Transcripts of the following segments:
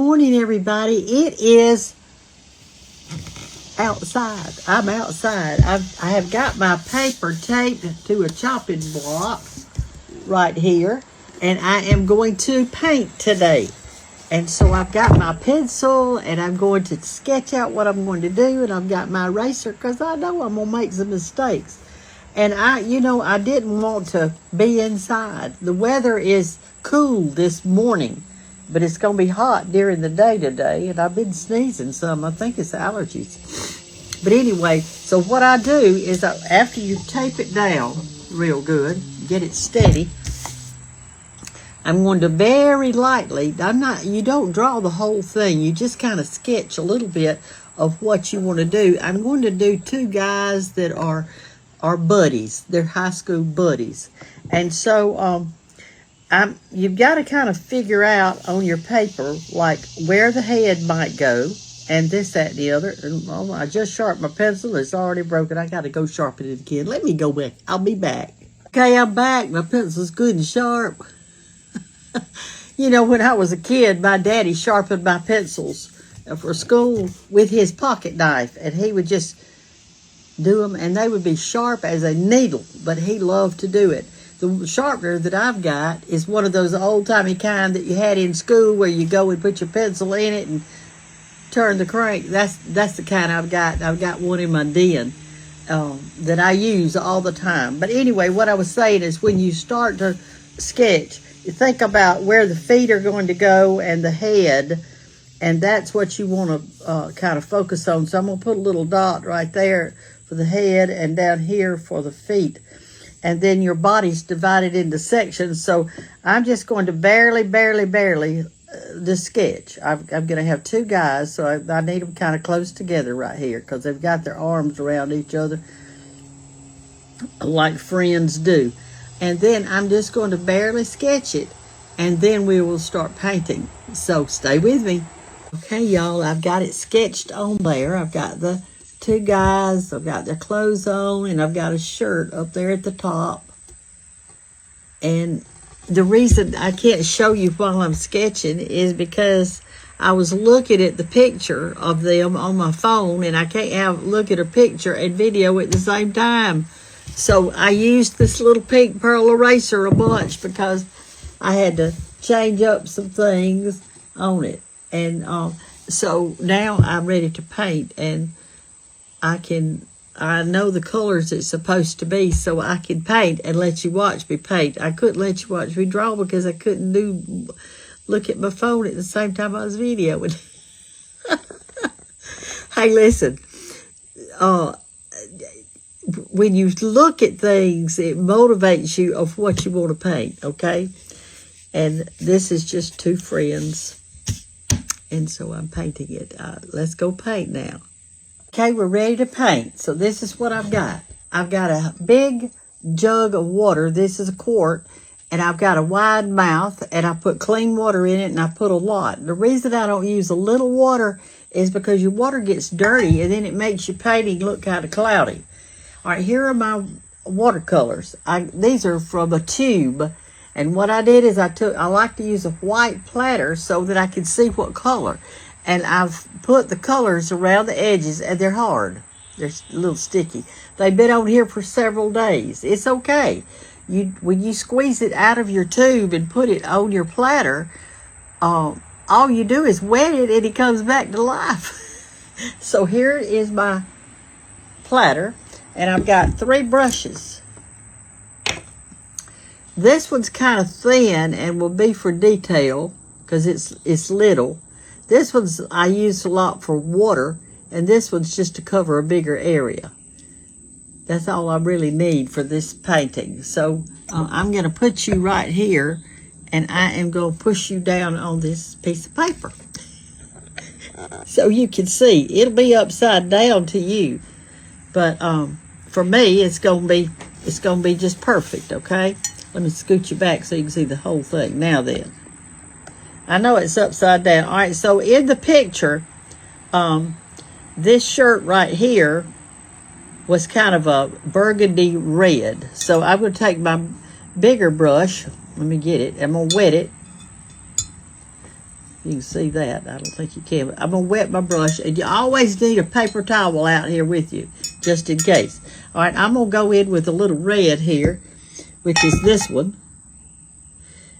morning, everybody. It is outside. I'm outside. I have got my paper taped to a chopping block right here, and I am going to paint today. And so I've got my pencil, and I'm going to sketch out what I'm going to do, and I've got my eraser because I know I'm going to make some mistakes. And I didn't want to be inside. The weather is cool this morning, but it's going to be hot during the day today, and I've been sneezing some. I think it's allergies. But anyway, so what I do is after you tape it down real good, get it steady, I'm going to very lightly, you don't draw the whole thing, you just kind of sketch a little bit of what you want to do. I'm going to do two guys that are buddies. They're high school buddies. And so you've got to kind of figure out on your paper, like where the head might go, and this, that, and the other. And I just sharpened my pencil. It's already broken. I got to go sharpen it again. Let me go back. I'll be back. Okay, I'm back. My pencil's good and sharp. When I was a kid, my daddy sharpened my pencils for school with his pocket knife, and he would just do them, and they would be sharp as a needle, but he loved to do it. The sharpener that I've got is one of those old-timey kind that you had in school where you go and put your pencil in it and turn the crank. That's the kind I've got. I've got one in my den that I use all the time. But anyway, what I was saying is when you start to sketch, you think about where the feet are going to go and the head, and that's what you want to kind of focus on. So I'm going to put a little dot right there for the head and down here for the feet. And then your body's divided into sections. So I'm just going to barely the sketch. I'm going to have two guys, so I need them kind of close together right here because they've got their arms around each other like friends do. And then I'm just going to barely sketch it, and then we will start painting. So stay with me. Okay, y'all, I've got it sketched on there. I've got the two guys, I've got their clothes on, and I've got a shirt up there at the top. And the reason I can't show you while I'm sketching is because I was looking at the picture of them on my phone, and I can't look at a picture and video at the same time. So I used this little pink pearl eraser a bunch because I had to change up some things on it. And so now I'm ready to paint, and I know the colors it's supposed to be, so I can paint and let you watch me paint. I couldn't let you watch me draw because I couldn't look at my phone at the same time I was videoing. Hey, listen, when you look at things, it motivates you of what you want to paint, okay? And this is just two friends, and so I'm painting it. Let's go paint now. Okay, we're ready to paint. So this is what I've got. I've got a big jug of water. This is a quart, and I've got a wide mouth, and I put clean water in it, and I put a lot. The reason I don't use a little water is because your water gets dirty, and then it makes your painting look kind of cloudy. All right, here are my watercolors. These are from a tube, and what I did is I like to use a white platter so that I can see what color. And I've put the colors around the edges, and they're hard. They're a little sticky. They've been on here for several days. It's okay. When you squeeze it out of your tube and put it on your platter, all you do is wet it, and it comes back to life. So here is my platter. And I've got 3 brushes. This one's kind of thin and will be for detail because it's little. This one's I use a lot for water, and this one's just to cover a bigger area. That's all I really need for this painting. So I'm going to put you right here, and I am going to push you down on this piece of paper. So you can see. It'll be upside down to you. But for me, it's gonna be just perfect, okay? Let me scoot you back so you can see the whole thing. Now then, I know it's upside down. All right, so in the picture, this shirt right here was kind of a burgundy red. So I'm gonna take my bigger brush. Let me get it. I'm gonna wet it you can see that. I don't think you can. But I'm going to wet my brush. And you always need a paper towel out here with you, just in case. All right, I'm going to go in with a little red here, which is this one.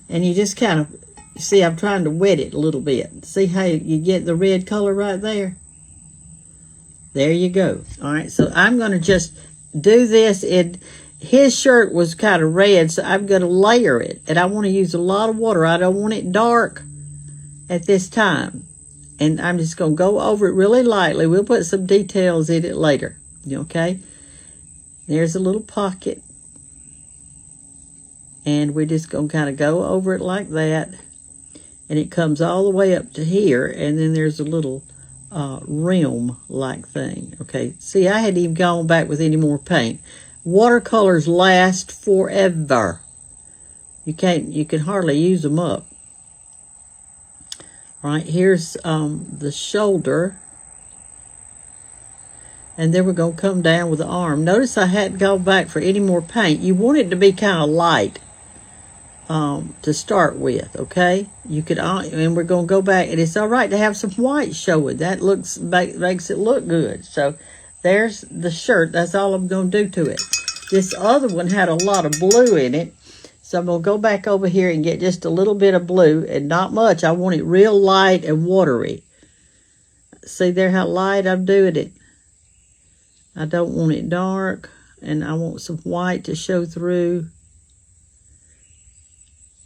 And you just kind of, see, I'm trying to wet it a little bit. See how you get the red color right there? There you go. All right, so I'm going to just do this. His shirt was kind of red, so I'm going to layer it. And I want to use a lot of water. I don't want it dark at this time. And I'm just going to go over it really lightly. We'll put some details in it later. Okay? There's a little pocket. And we're just going to kind of go over it like that. And it comes all the way up to here. And then there's a little rim-like thing. Okay, see, I hadn't even gone back with any more paint. Watercolors last forever. You can hardly use them up. All right, here's the shoulder. And then we're going to come down with the arm. Notice I hadn't gone back for any more paint. You want it to be kind of light to start with, okay? You could, and we're going to go back, and it's all right to have some white showing. That makes it look good. So there's the shirt. That's all I'm going to do to it. This other one had a lot of blue in it, so I'm going to go back over here and get just a little bit of blue, and not much. I want it real light and watery. See there how light I'm doing it? I don't want it dark, and I want some white to show through.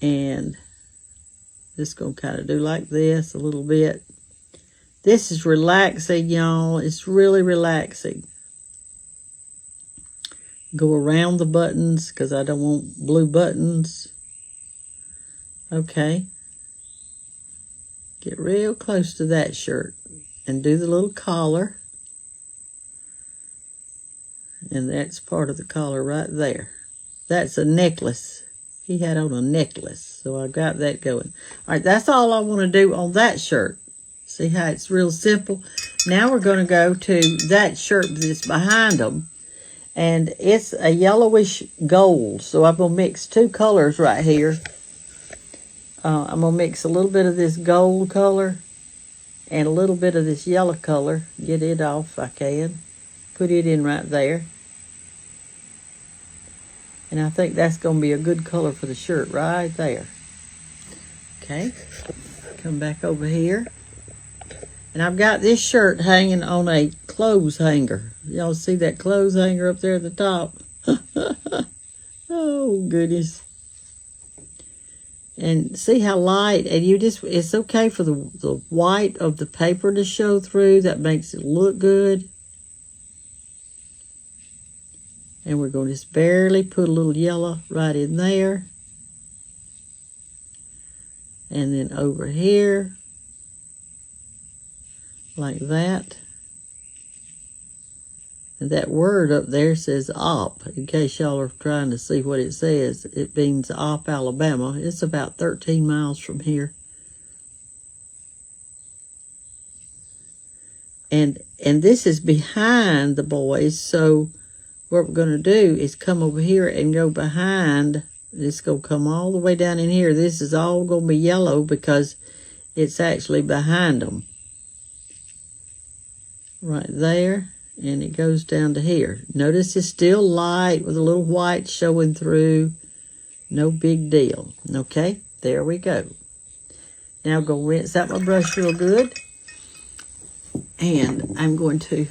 And just going to kind of do like this a little bit. This is relaxing, y'all. It's really relaxing. Go around the buttons because I don't want blue buttons. Okay. Get real close to that shirt and do the little collar. And that's part of the collar right there. That's a necklace. He had on a necklace, so I got that going. All right, that's all I want to do on that shirt. See how it's real simple? Now we're going to go to that shirt that's behind them, and it's a yellowish gold, so I'm going to mix two colors right here. I'm going to mix a little bit of this gold color and a little bit of this yellow color. Get it off if I can. Put it in right there. And I think that's going to be a good color for the shirt right there. Okay. Come back over here. And I've got this shirt hanging on a clothes hanger. Y'all see that clothes hanger up there at the top? Oh, goodness. And see how light, and it's okay for the white of the paper to show through. That makes it look good. And we're going to just barely put a little yellow right in there. And then over here, like that. And that word up there says Op. In case y'all are trying to see what it says, it means Op, Alabama. It's about 13 miles from here. And this is behind the boys, so what we're going to do is come over here and go behind. It's going to come all the way down in here. This is all going to be yellow because it's actually behind them. Right there. And it goes down to here. Notice it's still light with a little white showing through. No big deal. Okay, there we go. Now I'm going to rinse out my brush real good. And I'm going to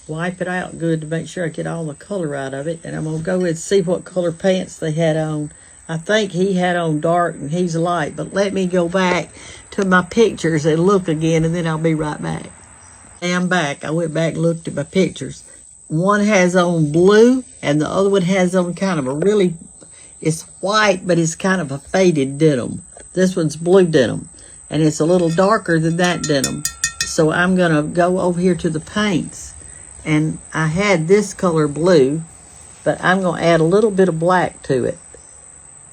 wipe it out good to make sure I get all the color out of it. And I'm going to go and see what color pants they had on. I think he had on dark and he's light. But let me go back to my pictures and look again, and then I'll be right back. I'm back. I went back and looked at my pictures. One has on blue, and the other one has on kind of a really, it's white, but it's kind of a faded denim. This one's blue denim, and it's a little darker than that denim. So I'm going to go over here to the paints. And I had this color blue, but I'm going to add a little bit of black to it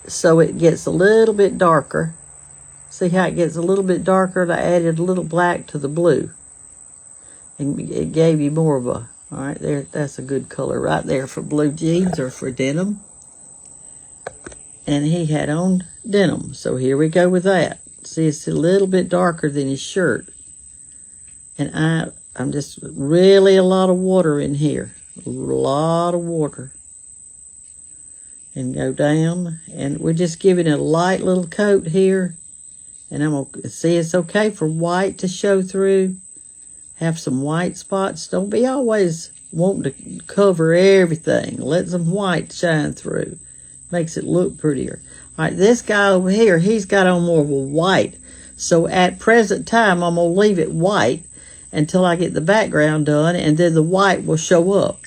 so it gets a little bit darker. See how it gets a little bit darker? And I added a little black to the blue. And it gave you more of a, all right, there, that's a good color right there for blue jeans or for denim. And he had on denim, so here we go with that. See, it's a little bit darker than his shirt. And I'm just really a lot of water in here. A lot of water. And go down. And we're just giving it a light little coat here. And I'm going to see it's okay for white to show through. Have some white spots. Don't be always wanting to cover everything. Let some white shine through. Makes it look prettier. All right, this guy over here, he's got on more of a white. So at present time, I'm going to leave it white until I get the background done, and then the white will show up.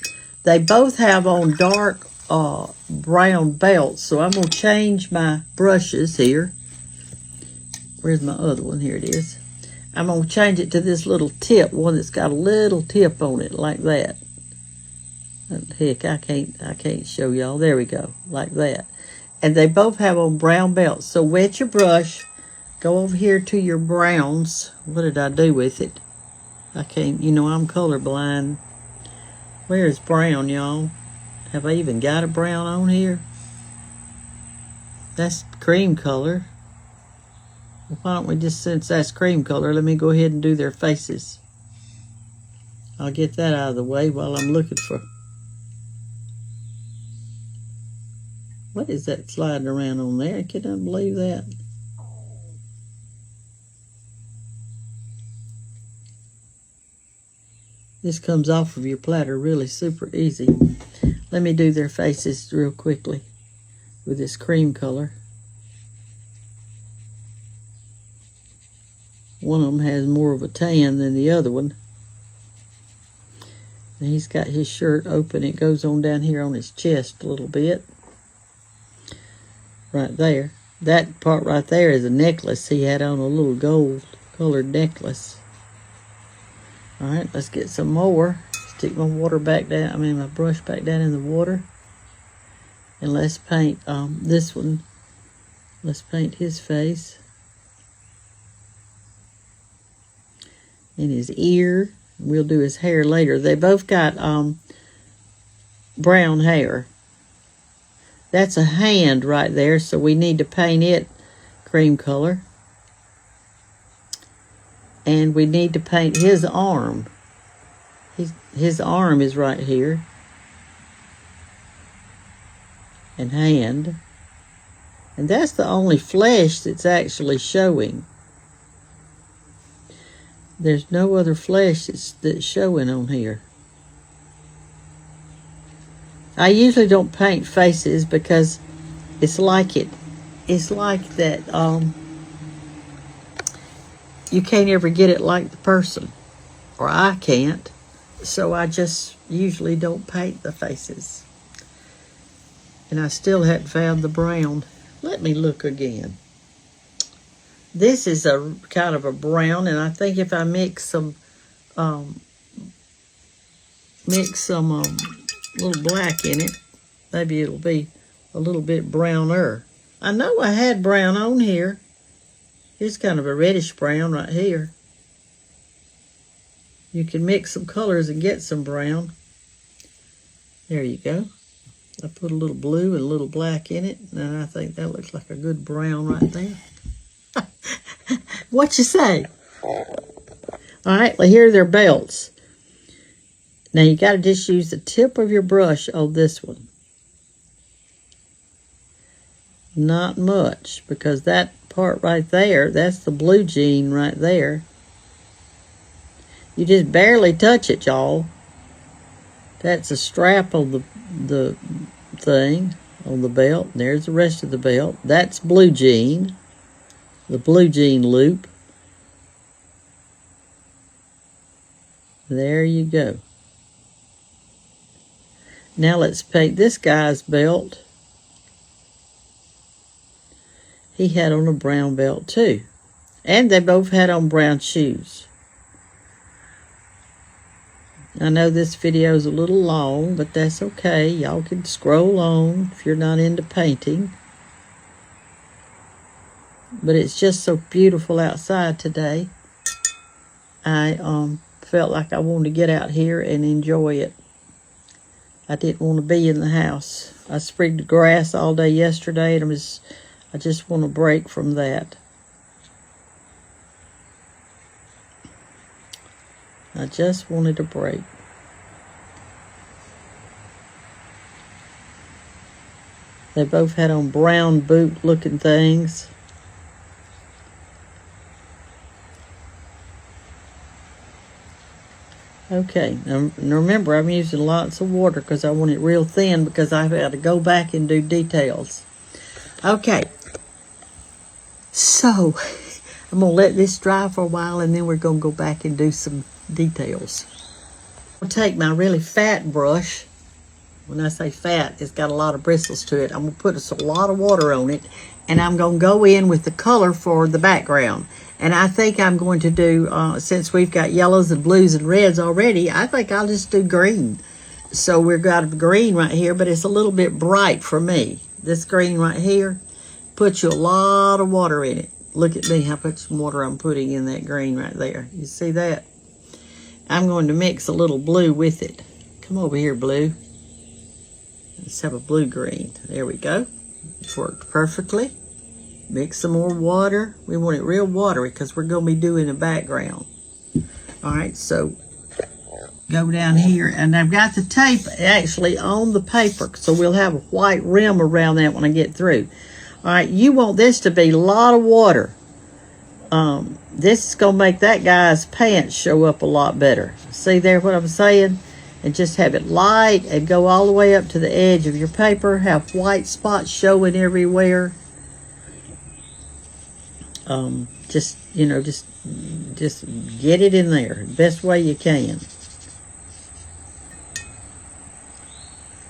They both have on dark brown belts, so I'm going to change my brushes here. Where's my other one? Here it is. I'm going to change it to this little tip, one that's got a little tip on it, like that. Heck, I can't show y'all. There we go, like that. And they both have on brown belts. So wet your brush. Go over here to your browns. What did I do with it? I can't, I'm colorblind. Where's brown, y'all? Have I even got a brown on here? That's cream color. Well, why don't we just, since that's cream color, let me go ahead and do their faces. I'll get that out of the way while I'm looking for... What is that sliding around on there? I cannot believe that. This comes off of your platter really super easy. Let me do their faces real quickly with this cream color. One of them has more of a tan than the other one. And he's got his shirt open. It goes on down here on his chest a little bit. Right there. That part right there is a necklace. He had on a little gold colored necklace. All right, let's get some more. Stick my water back down, my brush back down in the water. And let's paint this one. Let's paint his face. And his ear. We'll do his hair later. They both got brown hair. That's a hand right there, so we need to paint it cream color. And we need to paint his arm. His arm is right here. And hand. And that's the only flesh that's actually showing. There's no other flesh that's showing on here. I usually don't paint faces because it's like that you can't ever get it like the person, or I can't, so I just usually don't paint the faces. And I still hadn't found the brown. Let me look again. This is a kind of a brown, and I think if I mix some little black in it, maybe it'll be a little bit browner. I know I had brown on here. Here's kind of a reddish brown right here. You can mix some colors and get some brown. There you go. I put a little blue and a little black in it, and I think that looks like a good brown right there. What you say? All right, well, here are their belts. Now, you got to just use the tip of your brush on this one. Not much, because that part right there, that's the blue jean right there. You just barely touch it, y'all. That's a strap on the thing, on the belt. There's the rest of the belt. That's blue jean, the blue jean loop. There you go. Now let's paint this guy's belt. He had on a brown belt too. And they both had on brown shoes. I know this video is a little long, but that's okay. Y'all can scroll on if you're not into painting. But it's just so beautiful outside today. I felt like I wanted to get out here and enjoy it. I didn't want to be in the house. I sprigged the grass all day yesterday, and I just want to break from that. I just wanted a break. They both had on brown boot looking things. Okay, now remember I'm using lots of water because I want it real thin because I've got to go back and do details. Okay, so I'm going to let this dry for a while and then we're going to go back and do some details. I'll take my really fat brush. When I say fat, it's got a lot of bristles to it. I'm going to put a lot of water on it and I'm going to go in with the color for the background. And I think I'm going to do, since we've got yellows and blues and reds already, I think I'll just do green. So we've got a green right here, but it's a little bit bright for me. This green right here puts you a lot of water in it. Look at me, how much water I'm putting in that green right there. You see that? I'm going to mix a little blue with it. Come over here, blue. Let's have a blue-green. There we go. It's worked perfectly. Mix some more water. We want it real watery because we're going to be doing a background. All right, so go down here. And I've got the tape actually on the paper, so we'll have a white rim around that when I get through. All right, you want this to be a lot of water. This is going to make that guy's pants show up a lot better. See there what I'm saying? And just have it light and go all the way up to the edge of your paper. Have white spots showing everywhere. Just get it in there the best way you can.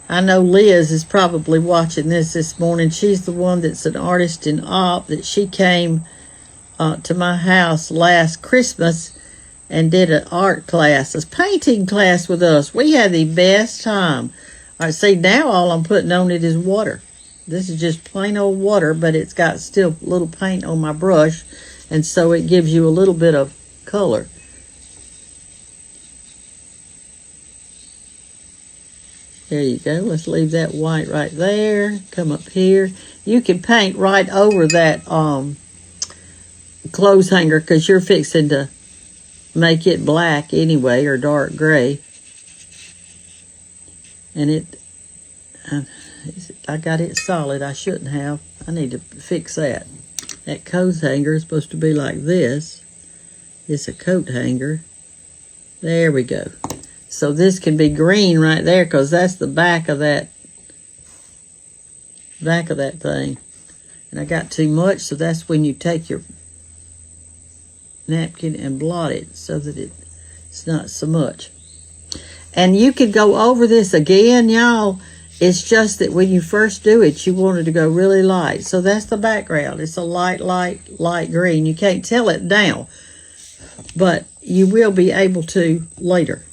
I know Liz is probably watching this morning. She's the one that's an artist in op, that she came to my house last Christmas and did an art class, a painting class with us. We had the best time. All right, see, now all I'm putting on it is water. This is just plain old water, but it's got still a little paint on my brush, and so it gives you a little bit of color. There you go. Let's leave that white right there. Come up here. You can paint right over that clothes hanger because you're fixing to make it black anyway, or dark gray. And I got it solid. I shouldn't have. I need to fix that. That coat hanger is supposed to be like this. It's a coat hanger. There we go. So this can be green right there because that's the back of that thing. And I got too much, so that's when you take your napkin and blot it so that it's not so much. And you could go over this again, y'all. It's just that when you first do it, you want it to go really light. So that's the background. It's a light green. You can't tell it now, but you will be able to later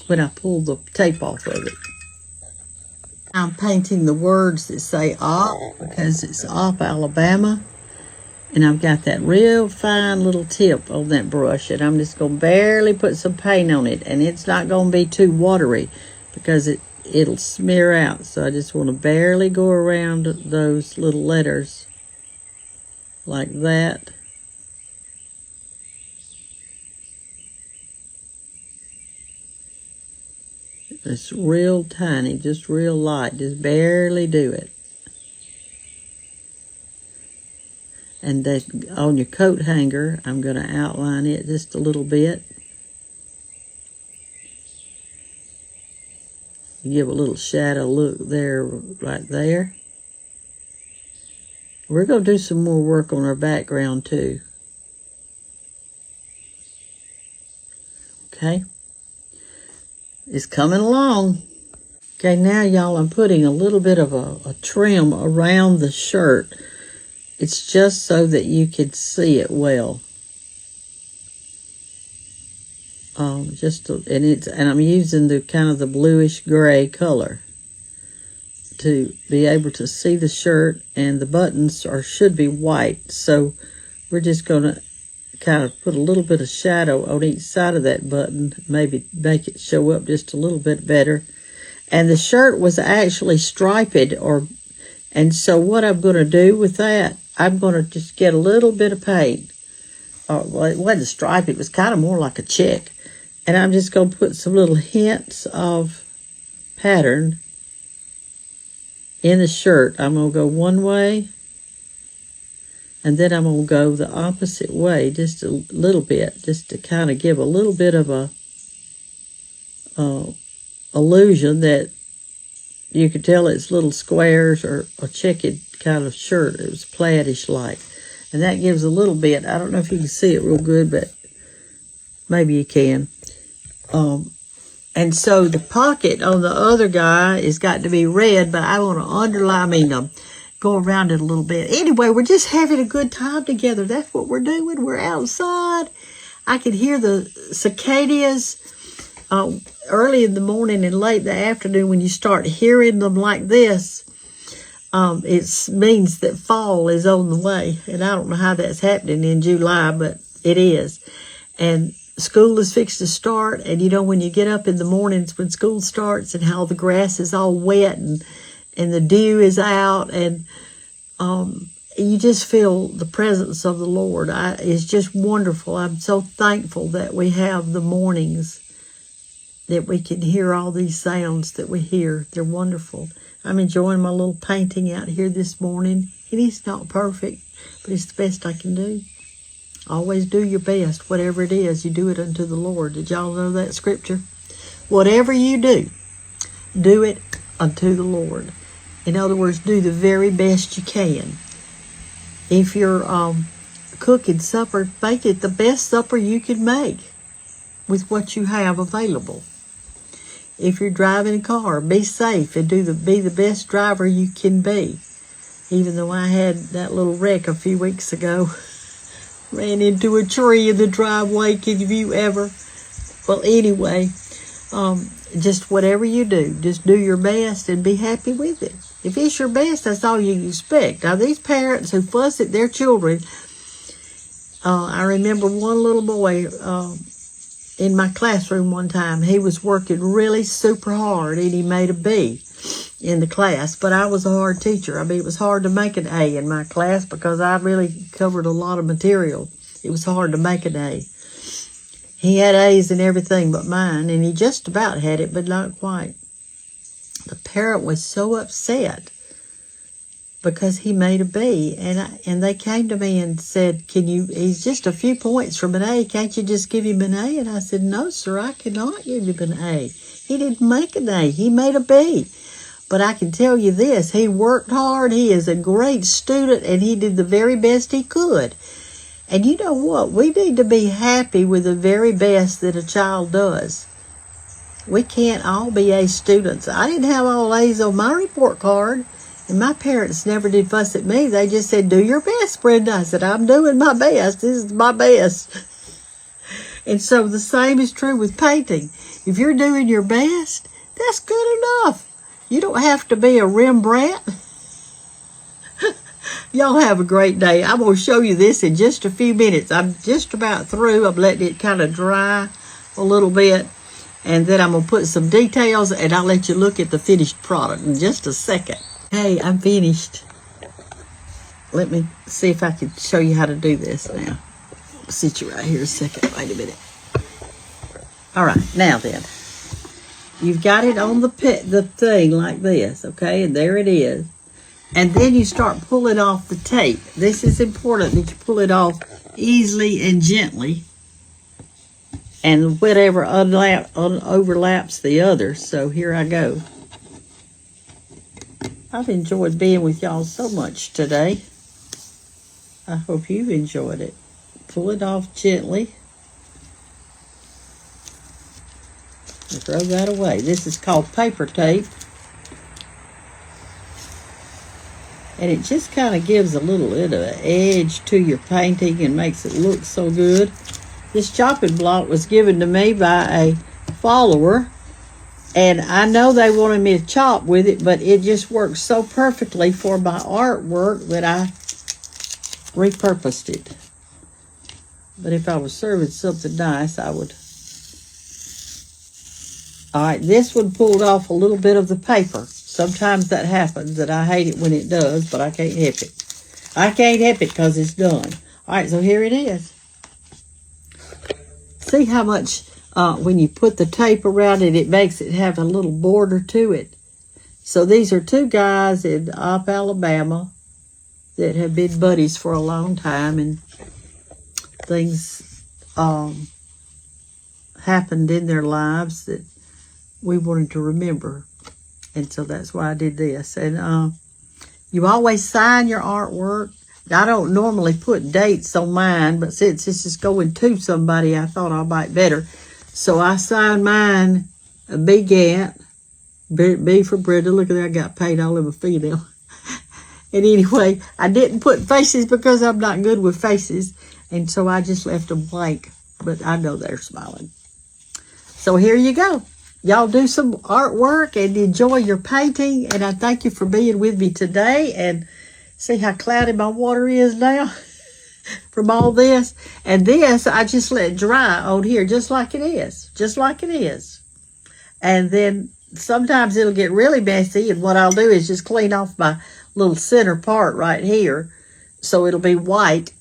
when I pull the tape off of it. I'm painting the words that say op because it's op, Alabama. And I've got that real fine little tip on that brush, and I'm just going to barely put some paint on it. And it's not going to be too watery because it'll smear out. So I just want to barely go around those little letters like that. It's real tiny, just real light. Just barely do it. And on your coat hanger, I'm going to outline it just a little bit. Give a little shadow look there, right there. We're going to do some more work on our background too. Okay. It's coming along. Okay, now y'all, I'm putting a little bit of a trim around the shirt. It's just so that you can see it well. And I'm using the kind of the bluish gray color to be able to see the shirt, and the buttons should be white. So we're just going to kind of put a little bit of shadow on each side of that button, maybe make it show up just a little bit better. And the shirt was actually striped, and so what I'm going to do with that, I'm going to just get a little bit of paint. Well, it wasn't striped, it was kind of more like a check. And I'm just going to put some little hints of pattern in the shirt. I'm going to go one way, and then I'm going to go the opposite way just a little bit, just to kind of give a little bit of a illusion that you could tell it's little squares or a checkered kind of shirt. It was plaid-ish like. And that gives a little bit. I don't know if you can see it real good, but maybe you can. And so the pocket on the other guy has got to be red, but I want to underline, go around it a little bit. Anyway, we're just having a good time together. That's what we're doing. We're outside. I can hear the cicadas early in the morning and late in the afternoon. When you start hearing them like this, it means that fall is on the way. And I don't know how that's happening in July, but it is. And school is fixed to start. And when you get up in the mornings when school starts and how the grass is all wet and the dew is out, and you just feel the presence of the Lord. It's just wonderful. I'm so thankful that we have the mornings that we can hear all these sounds that we hear. They're wonderful. I'm enjoying my little painting out here this morning. It is not perfect, but it's the best I can do. Always do your best. Whatever it is, you do it unto the Lord. Did y'all know that scripture? Whatever you do it unto the Lord. In other words, do the very best you can. If you're cooking supper, make it the best supper you can make with what you have available. If you're driving a car, be safe and be the best driver you can be. Even though I had that little wreck a few weeks ago, ran into a tree in the driveway. Can you ever? Well, anyway, just whatever you do, just do your best and be happy with it. If it's your best, that's all you expect. Now, these parents who fuss at their children, I remember one little boy in my classroom one time. He was working really super hard, and he made a B in the class. But I was a hard teacher. I mean, it was hard to make an A in my class because I really covered a lot of material. It was hard to make an A. He had A's in everything but mine, and he just about had it, but not quite. The parent was so upset because he made a B, and they came to me and said, he's just a few points from an A, can't you just give him an A? And I said, no, sir, I cannot give him an A. He didn't make an A, he made a B. But I can tell you this, he worked hard, he is a great student, and he did the very best he could. And you know what? We need to be happy with the very best that a child does. We can't all be A students. I didn't have all A's on my report card, and my parents never did fuss at me. They just said, do your best, Brenda. I said, I'm doing my best. This is my best. And so the same is true with painting. If you're doing your best, that's good enough. You don't have to be a Rembrandt. Y'all have a great day. I'm going to show you this in just a few minutes. I'm just about through. I'm letting it kind of dry a little bit. And then I'm going to put some details, and I'll let you look at the finished product in just a second. Hey, I'm finished. Let me see if I can show you how to do this now. I'll sit you right here a second. Wait a minute. All right, now then. You've got it on the thing like this, okay? And there it is. And then you start pulling off the tape. This is important that you pull it off easily and gently. And whatever overlaps the other. So here I go. I've enjoyed being with y'all so much today. I hope you've enjoyed it. Pull it off gently. And throw that away. This is called paper tape. And it just kind of gives a little bit of an edge to your painting and makes it look so good. This chopping block was given to me by a follower. And I know they wanted me to chop with it, but it just works so perfectly for my artwork that I repurposed it. But if I was serving something nice, I would. All right, this one pulled off a little bit of the paper. Sometimes that happens, and I hate it when it does, but I can't help it. I can't help it because it's done. All right, so here it is. See how much when you put the tape around it, it makes it have a little border to it. So these are two guys in Alabama that have been buddies for a long time, and things happened in their lives that we wanted to remember. And so that's why I did this. And you always sign your artwork. I don't normally put dates on mine, but since this is going to somebody, I thought I might better. So I signed mine, B. Gantt, B for Brenda. Look at that, I got paint all over my female. And anyway, I didn't put faces because I'm not good with faces. And so I just left them blank, but I know they're smiling. So here you go. Y'all do some artwork and enjoy your painting. And I thank you for being with me today. And see how cloudy my water is now from all this. And this, I just let dry on here just like it is. Just like it is. And then sometimes it'll get really messy. And what I'll do is just clean off my little center part right here. So it'll be white.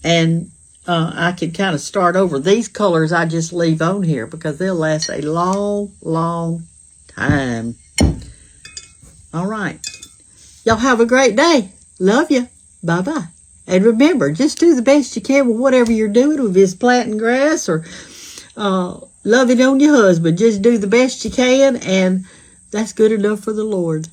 And I can kind of start over. These colors I just leave on here because they'll last a long, long time. All right. Y'all have a great day. Love you. Bye-bye. And remember, just do the best you can with whatever you're doing, if it's planting grass or loving on your husband. Just do the best you can, and that's good enough for the Lord.